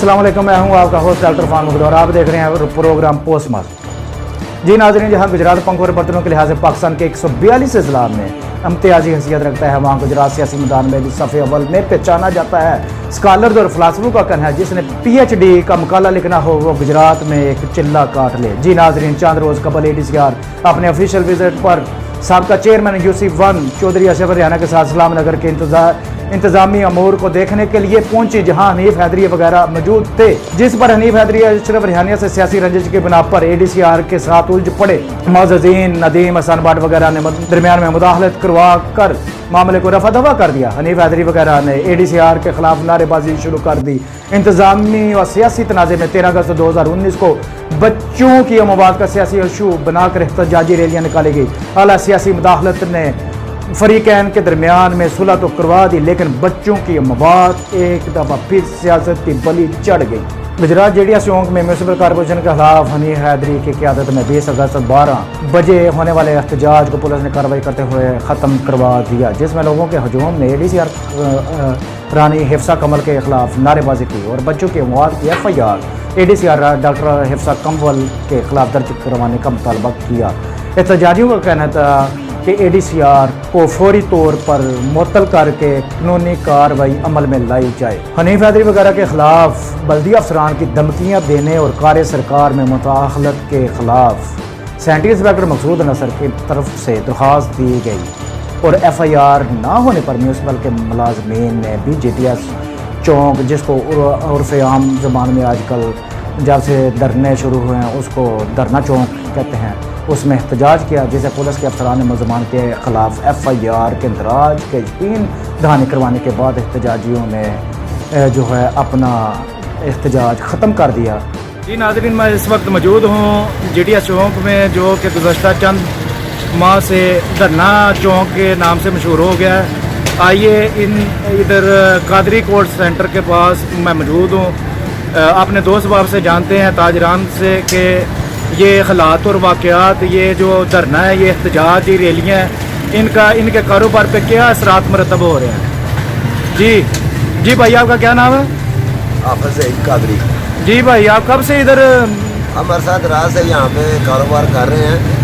अस्सलाम वालेकुम, मैं हूं आपका होस्ट डॉक्टर फान मुगद और आप देख रहे हैं प्रोग्राम पोस्ट मास्टर। जी नाज़रीन, जहां गुजरात पंख और बर्तनों के लिहाज से पाकिस्तान के 142 अजला में इम्तियाजी हैसियत रखता है, वहाँ गुजरात सियासी मैदान में भी सफ़े अव्वल में पहचाना जाता है। स्कॉलर्स और फिलासफों का कहना है जिसने PhD का मकाला लिखना हो वो गुजरात में एक चिल्ला काट ले। जी नाज़रीन, चंद रोज़ कबल ADCR अपने ऑफिशियल विजिट पर साबका chairman UC1 Chaudhary Ashraf Rihanna के साथ इस्लाम नगर के इंतजामी अमूर को देखने के लिए पहुंची, जहां हनीफ हैदरी वगैरह मौजूद थे, जिस पर हनीफ हैदरी अशरफ रिहानिया से सियासी रंजिश की बिना पर ADCR के साथ उलझ पड़े। मोअज़्ज़िन नदीम हसन भट्ट वगैरह ने दरमियान में मुदाखलत करवा कर मामले को रफा दफा कर दिया। हनीफ हैदरी वगैरह ने ADCR के खिलाफ नारेबाजी शुरू कर दी। इंतजामी और सियासी तनाज़े में 13 अगस्त 2019 को बच्चों की मवाद का सियासी इशू बनाकर एहतजाजी रैलियां निकाली गई। आला सियासी मुदाखलत ने फरीकैन के दरमियान में सुलह तो करवा दी, लेकिन बच्चों की मवाद एक दफ़ा फिर सियासत की बलि चढ़ गई। गुजरात JDS चौक में म्यूनसिपल कॉर्पोरेशन के खिलाफ हनीफ हैदरी की क़यादत में 20 अगस्त 12 बजे होने वाले एहतजाज को पुलिस ने कार्रवाई करते हुए ख़त्म करवा दिया, जिसमें लोगों के हजूम ने ADCR रानी हिफ्सा कमल के खिलाफ नारेबाजी की और बच्चों के मवाद की FIR ADCR डॉक्टर हिफ्सा कमल के खिलाफ दर्ज करवाने का मुतालबा किया। एहतजाजियों का कहना था कि ADCR को फौरी तौर पर मुअत्तल करके कानूनी कार्रवाई अमल में लाई जाए। हनीफ हैदरी वगैरह के खिलाफ बल्दी अफसरान की धमकियां देने और कार्य सरकार में मुदाखलत के खिलाफ सेंट्री इंस्पेक्टर मकसूद नसर की तरफ से दरख्वास्त दी गई और FIR ना होने पर म्यूनसिपल के मुलाजमीन ने भी JDS चौक, जिसको उर्फ आम ज़बान में आजकल जब से धरने शुरू हुए हैं उसको धरना चौक कहते हैं, उसमें एहतजाज किया, जिसे पुलिस के अफसरान ने मुलजमान के खिलाफ FIR के इंदराज के यकीन दहानी करवाने के बाद एहतजाजियों ने जो है अपना एहतजाज ख़त्म कर दिया। जी नाज़रीन, मैं इस वक्त मौजूद हूँ JDS चौक में, जो कि गुज़श्ता चंद माह से धरना चौक के नाम से मशहूर हो गया है। आइए इधर कादरी कोर्ट सेंटर के पास मैं मौजूद हूँ। अपने दोस्त बाब से जानते हैं, ताजरान से, कि ये हालात और वाक़यात, ये जो धरना है, ये एहतजाज, ये रैलियाँ हैं, इनके कारोबार पे क्या असरात मरतब हो रहे हैं। जी भाई, आपका क्या नाम है? हाफिज़ कादरी। जी भाई, आप कब से इधर? हमारे साथ रात से यहाँ पे कारोबार कर रहे हैं,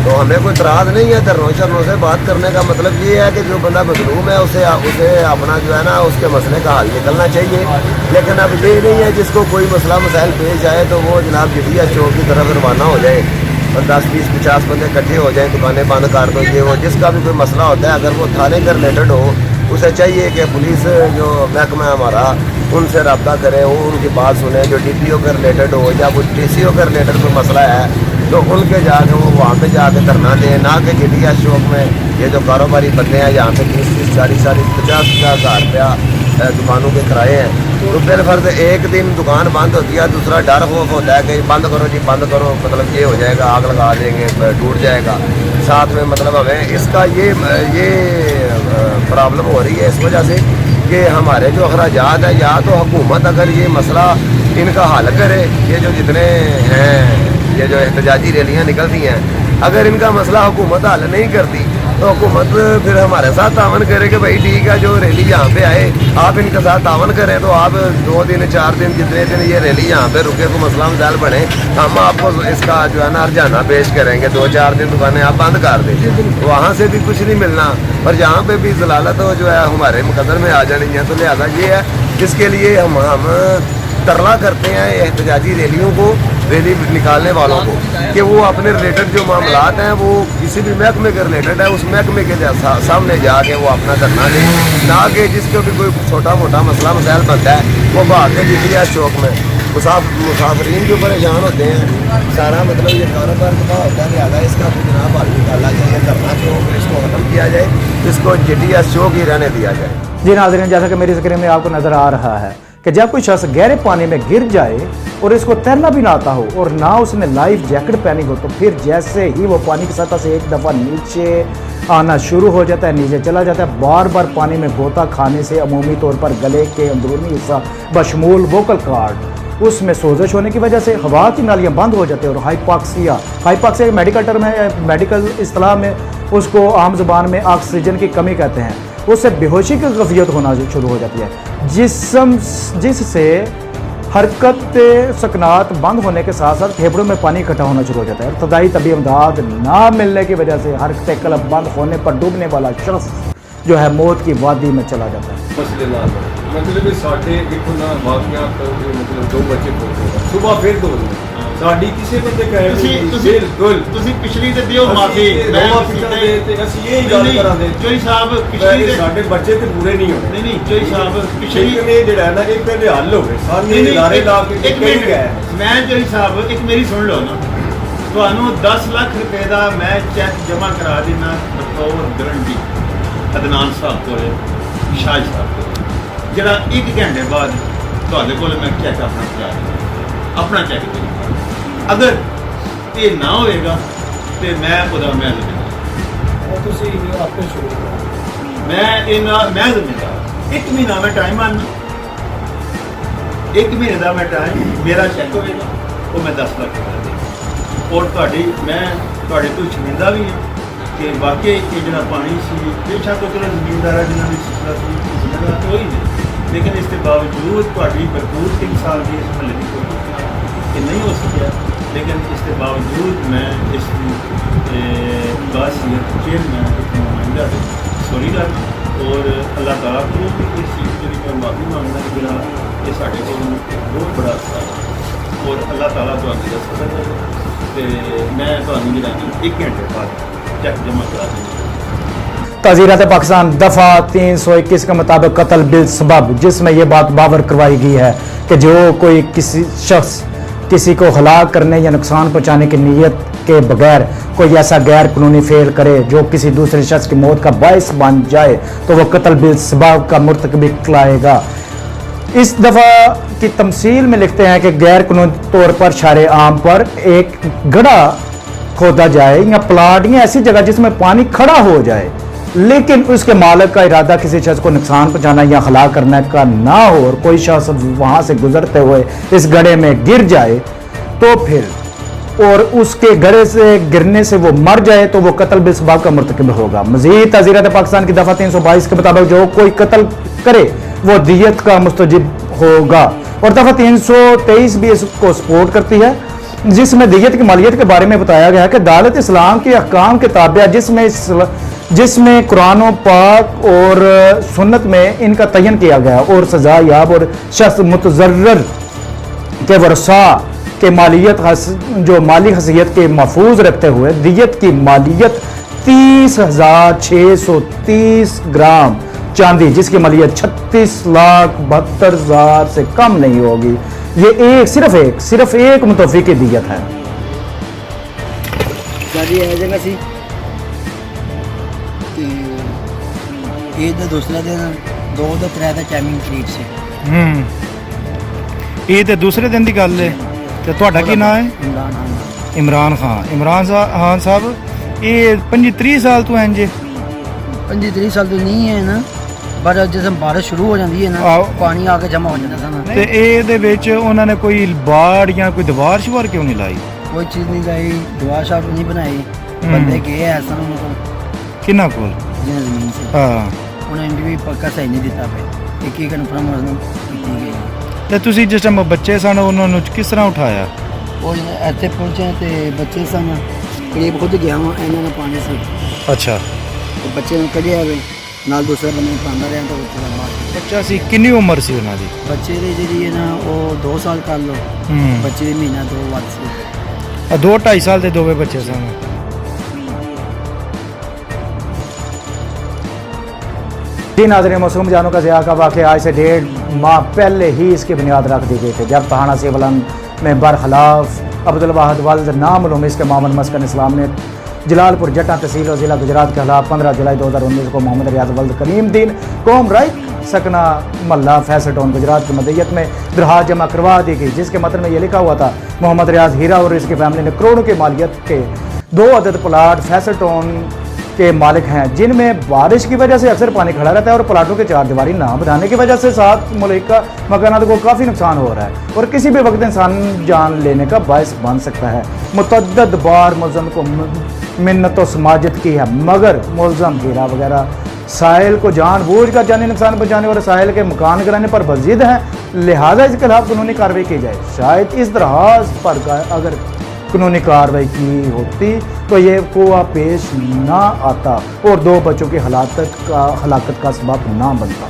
तो हमें कोई इतराज़ नहीं है। धरनों शरनों से बात करने का मतलब ये है कि जो बंदा मजलूम है उसे अपना जो है ना उसके मसले का हल निकलना चाहिए। लेकिन अब ये नहीं है जिसको कोई मसला मसाइल पेश आए तो वो जनाब JDS चौक की तरफ रवाना हो जाए और 10, 20, 50 बंदे इकट्ठे हो जाए, दुकानें बंद कर दो। ये वो जिसका भी कोई मसला होता है, अगर वो थाने के रिलेटेड हो, उसे चाहिए कि पुलिस जो महकमा है हमारा उनसे रब्ता करे, वो उनकी बात सुने। जो DPO के रिलेटेड हो या कुछ TCO के रिलेटेड कोई मसला है तो उनके जाके वो वहाँ पे जाके धरना दें, ना कि JDS चौक में ये जो कारोबारी बंदे हैं यहाँ पे 30, 40, 50 हज़ार रुपया दुकानों के किराए हैं, तो फिर फर्ज एक दिन दुकान बंद होती है, दूसरा डर खौफ होता है कि बंद करो जी बंद करो, मतलब ये हो जाएगा, आग लगा देंगे, टूट जाएगा। साथ में मतलब हमें इसका ये प्रॉब्लम हो रही है इस वजह से कि हमारे जो अखराजात हैं, या तो हुकूमत अगर ये मसला इनका हल करे, ये जो जितने हैं ये जो एहतजाजी रैलियाँ निकलती हैं, अगर इनका मसला हुकूमत हल नहीं करती तो हुकूमत फिर हमारे साथ तावन करे कि भाई ठीक है, जो रैली यहाँ पे आए आप इनके साथ तावन करें, तो आप 2 दिन 4 दिन जितने दिन ये रैली यहाँ पे रुके को मसला मसाइल बने, हम आपको इसका जो है ना हर्जाना पेश करेंगे। 2-4 दिन दुकानें आप बंद कर दें, तो वहाँ से भी कुछ नहीं मिलना और यहाँ पे भी जलालत जो है हमारे मुकद्दर में आ जानी है। तो लिहाजा ये है, इसके लिए हम तरला करते हैं एहतजाजी रैलियों को, रैली निकालने वालों को, कि वो अपने रिलेटेड जो मामलात हैं वो किसी भी महकमे के रिलेटेड है, उस महकमे के सामने जाके वो अपना धरना दें, ना कि जिसको भी कोई छोटा मोटा मसला मसाइल बनता है वो भाग के JDS चौक में मुसाफरीन जो परेशान होते हैं, सारा मतलब ये कारोबार तबाह होता है। लिहाजा इसका जनाब हल निकाला जाए, धरना चौक इसको खत्म किया जाए, इसको JDS चौक ही रहने दिया जाए। जी नाज़रीन, जैसा कि मेरी स्क्रीन में आपको नज़र आ रहा है कि जब कोई शख्स गहरे पानी में गिर जाए और इसको तैरना भी ना आता हो और ना उसने लाइफ जैकेट पहनी हो, तो फिर जैसे ही वो पानी की सतह से एक दफ़ा नीचे आना शुरू हो जाता है, नीचे चला जाता है, बार बार पानी में गोता खाने से अमूमी तौर पर गले के अंदरूनी हिस्सा बशमूल वोकल कार्ड उसमें सोजश होने की वजह से हवा की नालियाँ बंद हो जाती है और हाइपॉक्सिया मेडिकल टर्म है, मेडिकल इस्तिलाह में उसको आम ज़ुबान में ऑक्सीजन की कमी कहते हैं। उससे बेहोशी की कैफियत होना शुरू हो जाती है, जिससे हरकत सकनात बंद होने के साथ साथ फेफड़ों में पानी इकट्ठा होना शुरू हो जाता है। इब्तदाई तबी इमदाद ना मिलने की वजह से हरकत कल्ब बंद होने पर डूबने वाला शख्स जो है मौत की वादी में चला जाता है। मसले ना मतलब साढ़े एक ना वाकिया मतलब 2 बच्चे सुबह फिर 2 ਸਾਡੀ ਕਿਸੇ ਬੰਦੇ ਕਹੇ ਬਿਲਕੁਲ ਤੁਸੀਂ ਪਿਛਲੀ ਤੇ ਦਿਓ ਮਾਫੀ ਮੈਂ ਤੇ ਅਸੀਂ ਇਹ ਗੱਲ ਕਰਾਂਗੇ ਚੋਈ ਸਾਹਿਬ ਪਿਛਲੀ ਤੇ ਸਾਡੇ ਬੱਚੇ ਤੇ ਪੂਰੇ ਨਹੀਂ ਹੋਣੇ ਨਹੀਂ ਚੋਈ ਸਾਹਿਬ ਪਿਛਲੀ ਨੇ ਜਿਹੜਾ ਨਾ ਇਹ ਪਹਿਲੇ ਹੱਲ ਹੋਵੇ ਸਾਰੇ ਇਦਾਰੇ ਲਾ ਕੇ ਇੱਕ ਮਿੰਟ ਮੈਂ ਚੋਈ ਸਾਹਿਬ ਇੱਕ ਮੇਰੀ ਸੁਣ ਲਓ ਨਾ ਤੁਹਾਨੂੰ 10 ਲੱਖ ਰੁਪਏ ਦਾ ਮੈਂ ਚੈੱਕ ਜਮ੍ਹਾਂ ਕਰਾ ਦੇਣਾ ਬਤੌਰ ਗਰੰਟੀ ਅਦਨਾਨ ਸਾਹਿਬ ਕੋਲੇ ਸ਼ਾਹ ਸਾਹਿਬ ਕੋਲੇ ਜਿਹੜਾ 1 ਘੰਟੇ ਬਾਅਦ ਤੁਹਾਡੇ ਕੋਲ ਮੈਂ ਚੈੱਕ ਆਪਣਾ ਚੈੱਕ ਕਰਾਂਗਾ। ਅਗਰ ਇਹ ਨਾ ਹੋਏਗਾ ਤੇ ਮੈਂ ਉਹਦਾ ਮੈਂ ਜ਼ਿੰਮੇਵਾਰ ਤੁਸੀਂ ਆਪੇ ਸ਼ੁਰੂ ਕਰੋ ਮੈਂ ਜ਼ਿੰਮੇਵਾਰ 1 ਮਹੀਨਾ ਮੈਂ ਟਾਈਮ ਆਣਾ 1 ਮਹੀਨੇ ਦਾ ਮੈਂ ਟਾਈਮ ਮੇਰਾ ਚੈੱਕ ਹੋਏਗਾ ਉਹ ਮੈਂ 10 ਲੱਖ ਰੁਪਏ ਦੇ ਔਰ ਮੈਂ ਤੁਹਾਡੇ ਤੋਂ ਸ਼ਰਮਿੰਦਾ ਵੀ ਹਾਂ ਕਿ ਵਾਕਈ ਇਹ ਜਿਹੜਾ ਪਾਣੀ ਸੀ ਬੇਸ਼ੱਕ ਉਹ ਚਲੋ ਜ਼ਮੀਨਦਾਰਾਂ ਜਿਨ੍ਹਾਂ ਦੀ ਸਿਲਸਿਲਾ ਸੀ ਜ਼ਿੰਮੇਵਾਰ ਤਾਂ ਹੋਈ ਨਹੀਂ ਲੇਕਿਨ ਇਸ ਦੇ ਬਾਵਜੂਦ ਤੁਹਾਡੀ ਭਰਪੂਰ 3 ਸਾਲ ਦੀ ਇਸ ਮਹੱਲੇ ਦੀ ਕੋਸ਼ਿਸ਼ ਕਿ ਨਹੀਂ ਹੋ ਸਕਿਆ लेकिन इसके बावजूद मैं इस बासियत चेयरमैन नुमाइंदा सॉरी करना और अल्लाह ताला को भी इस चीज़ के लिए मैं माफ़ी मांगना कि जरा ये साढ़े को बहुत बड़ा असर और अल्लाह ताला तो आगे दस पता तो मैं तो जरा 1 घंटे बाद चेक जमा करा दूँगा। ताज़ीरात पाकिस्तान दफ़ा 321 के मुताबिक कत्ल बिल सबब जिसमें यह बात बावर करवाई गई है कि जो कोई किसी शख्स किसी को हलाक करने या नुकसान पहुंचाने की नीयत के बगैर कोई ऐसा गैर कानूनी फेल करे जो किसी दूसरे शख्स की मौत का बायस बन जाए तो वह कत्ल बिल सबब का मुर्तकब कहलाएगा। इस दफ़ा की तमसील में लिखते हैं कि गैर कानूनी तौर पर शारे आम पर एक गड्ढा खोदा जाए या प्लाट या ऐसी जगह जिसमें पानी खड़ा हो जाए लेकिन उसके मालिक का इरादा किसी शख्स को नुकसान पहुंचाना या हलाक करने का ना हो और कोई शख्स वहां से गुजरते हुए इस गड्ढे में गिर जाए तो फिर और उसके गड्ढे से गिरने से वो मर जाए तो वो कत्ल बिल सबब का मुर्तकब होगा। मजीद ताज़ीरात पाकिस्तान की दफ़ा 322 के मुताबिक जो कोई कत्ल करे वो दियत का मुस्तजिब होगा और दफ़ा 323 भी इसको सपोर्ट करती है जिसमें दियत की मालियत के बारे में बताया गया है कि दालत इस्लाम के अहकाम के ताबिया जिसमें कुरान पाक और सुन्नत में इनका तयन किया गया और सजा याब और शख्स मुतज़र्रर के वरसा के मालियत जो माली हसीयत के महफूज रखते हुए दियत की मालियत 30,630 ग्राम चांदी जिसकी मालियत 36,72,000 से कम नहीं होगी। ये सिर्फ एक मुतवफ़ी की दियत है। ਸਾਡੀ ਇਹ ਜਗ੍ਹਾ ਸੀ ਤੇ ਇਹ ਦਾ ਦੂਸਰਾ ਦਿਨ 2 ਦਾ 3 ਦਾ ਟਾਈਮਿੰਗ ਕਰੀਬ ਸੀ। ਇਹ ਤੇ ਦੂਸਰੇ ਦਿਨ ਦੀ ਗੱਲ ਹੈ ਤੇ ਤੁਹਾਡਾ ਕੀ ਨਾਮ ਹੈ? ਇਮਰਾਨ ਖਾਨ। ਇਮਰਾਨ ਖਾਨ ਸਾਹਿਬ ਇਹ 25-30 ਸਾਲ ਤੋਂ ਇੰਜ 25-30 ਸਾਲ ਤੋਂ ਨਹੀਂ ਹੈ ਨਾ ਪਰ ਜਦੋਂ ਬਾਰਿਸ਼ ਸ਼ੁਰੂ ਹੋ ਜਾਂਦੀ ਹੈ ਨਾ ਪਾਣੀ ਆ ਕੇ ਜਮਾ ਹੋ ਜਾਂਦਾ ਸਾਨਾ ਤੇ ਇਹਦੇ ਵਿੱਚ ਉਹਨਾਂ ਨੇ ਕੋਈ ਬਾੜ ਜਾਂ ਕੋਈ ਦੀਵਾਰ ਸ਼ਵਾਰ ਕਿਉਂ ਨਹੀਂ ਲਾਈ? ਕੋਈ ਚੀਜ਼ ਨਹੀਂ ਲਾਈ ਦੁਆ ਸ਼ਾਪ ਨਹੀਂ ਬਣਾਈ ਬੰਦੇ ਗਏ ਐਸਾ ਉਹਨਾਂ ਕੋਲ ਕਿੰਨਾ ਕੋਲ ਜਿਹਨਾਂ ਜ਼ਮੀਨ ਸੀ ਹਾਂ ਉਹਨਾਂ ਨੇ ਵੀ ਪੱਕਾ ਸਹੀ ਨਹੀਂ ਦਿੱਤਾ ਪਏ ਇੱਕ ਕਨਫਰਮ ਕੀਤੀ ਗਈ ਤੇ ਤੁਸੀਂ ਜਿਸ ਟਾਈਮ ਬੱਚੇ ਸਨ ਉਹਨਾਂ ਨੂੰ ਕਿਸ ਤਰ੍ਹਾਂ ਉਠਾਇਆ? ਉਹ ਇੱਥੇ ਪਹੁੰਚੇ ਤੇ ਬੱਚੇ ਸਨ ਕਰੀਬ ਖੁਦ ਗਿਆ ਹਾਂ ਇਹਨਾਂ ਦਾ ਪਾਣੀ ਸੀ ਅੱਛਾ ਤੇ ਬੱਚੇ ਨੂੰ ਕੱਢਿਆ ਵੇ ਨਾਲ ਦੂਸਰੇ ਬੰਦੇ ਨੂੰ ਪਾਉਂਦਾ ਰਿਹਾ ਤਾਂ ਉੱਥੇ ਦਾ ਮਾਰ ਬੱਚਾ ਸੀ ਕਿੰਨੀ ਉਮਰ ਸੀ ਉਹਨਾਂ ਦੀ? ਬੱਚੇ ਦੀ ਜਿਹੜੀ ਹੈ ਨਾ ਉਹ 2 ਸਾਲ ਕਰ ਲਓ ਬੱਚੇ ਦੀ ਮਹੀਨਾ 2 ਵੱਧ ਸੀ 2-2.5 ਸਾਲ ਦੇ ਦੋਵੇਂ ਬੱਚੇ ਸਨ। जी नाज़रीन मासूम जानों का ज़िया का वाक़या आज से 1.5 माह पहले ही इसकी बुनियाद रख दी गई थी जब थाना सिवलन में बरखलाफ अब्दुल वाहिद वल्द नामालूम इसके मामन मस्कन इस्लाम ने जलालपुर जटा तहसील और ज़िला गुजरात के खिलाफ 15 जुलाई 2019 को मोहम्मद रियाज वल्द कलीम दीन कौम राइक सकना मल्ला फैसल टाउन गुजरात की मदयत में दरखास्त जमा करवा दी गई जिसके मतन में ये लिखा हुआ था मोहम्मद रियाज हीरा और इसकी फैमिली ने करोड़ों की मालियत के 2 अदद प्लाट फैसल टाउन के मालिक हैं जिनमें बारिश की वजह से अक्सर पानी खड़ा रहता है और प्लाटों के 4 दीवारी ना बनाने की वजह से 7 मुल्का मकानात को काफ़ी नुकसान हो रहा है और किसी भी वक्त इंसान जान लेने का बायस बन सकता है। मुतअद्दिद बार मुल्ज़म को मिन्नत और समाजत की है मगर मुल्ज़म हीरा वगैरह साहिल को जानबूझकर जानी नुकसान पहुँचाने और साहिल के मकान गिराने पर बज़िद है लिहाजा इसके खिलाफ कानूनी कार्रवाई की जाए। शायद इस दरखास्त पर अगर कानूनी कार्रवाई की होती तो ये कोआ पेश ना आता और 2 बच्चों की हलाकत का सबब ना बनता।